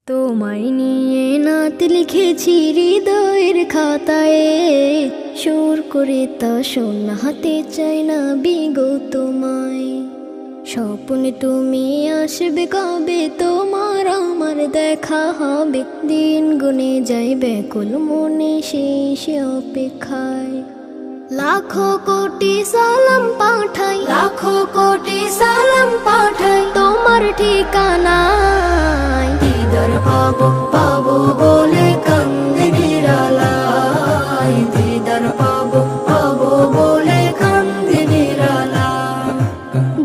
তোমায় নিয়ে নাত লিখেছি হৃদয়ের খাতায়, সুর করে তা শোনাতে চাই না বিগো তোমায়। স্বপ্নে তুমি আসবে কবে, তোমার আমার দেখা হবে, দিন গুনে যাই ব্যাকুল মনে শেষ অপেক্ষায়। লাখো কোটি সালাম পাঠাই, লাখো কোটি সালাম পাঠাই তোমার ঠিকানায়। দিদার পাবো পাবো বলে কান্দে নিরালায়, দিদার পাবো পাবো বলে কান্দে নিরালায়।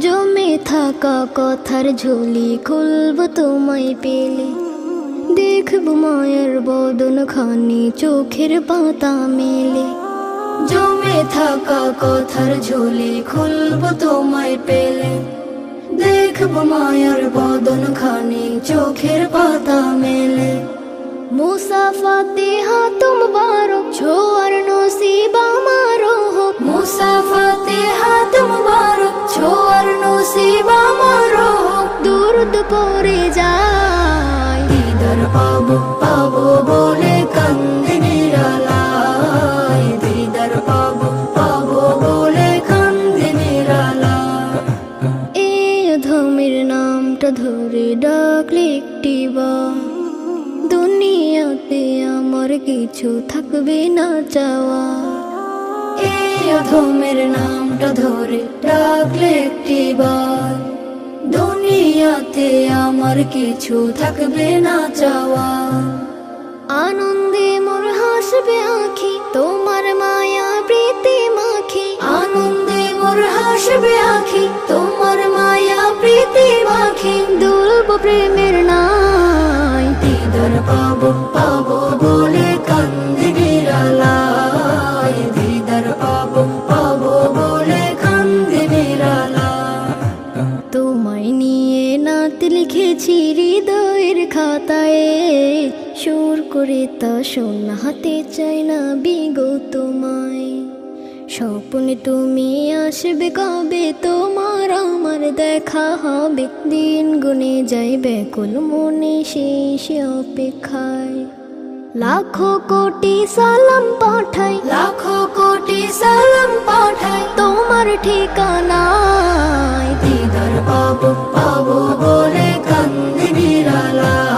জমে থাকা কথার ঝুলি খুলবো তোমায় পেলে, দেখবো মায়ের বদন খানি চোখের পাতা মেলে। জমে থাকা কথার ঝুলি খুলবো তোমায় পেলে, দেখবো মায়ের বদন খানি চোখের পাতা মেলে। মুসাফাতে হাত মুবারক ছোয়ার নসিব আমারও হোক, মুসাফাতে হাত মুবারক ছোয়ার নসিব আমারও হোক। দুরুদ পড়ে যায়, দিদার পাবো পাবো বলে কান্দে নিরালায়, দিদার পাবো পাবো বলে কান্দে নিরালায়। এই অধমের নামটা ধরে ডাকলে একটিবার, দুনিয়াতে আমার কিছু থাকবে না চাওয়া। এই অধমের নামটা ধরে ডাকলে একটিবার, দুনিয়াতে আমার কিছু থাকবে না চাওয়া। আনন্দে মোর হাসবে আঁখি, তোমার মায়া প্রীতি মাখি, আনন্দে মোর হাসবে আঁখি, তোমার মায়া প্রীতি মাখি। দুলব প্রেমের নাই, দিদার পাবো পাবো বলে কান্দে নিরালায়, দিদার পাবো পাবো বলে কান্দে নিরালায়। তোমায় নিয়ে নাত লিখেছি হৃদয়ের খাতায়, সুর করে তা শোনাতে চাই না বিগো তোমায়। স্বপ্নে তুমি আসবে কবে, তোমার আমার দেখা হবে, দিন গুনে যাই ব্যাকুল মনে শেষ অপেক্ষায়। লাখো কোটি সালাম পাঠাই, লাখো কোটি সালাম পাঠাই তোমার ঠিকানায়। দিদার পাবো পাবো বলে কান্দে নিরালায়।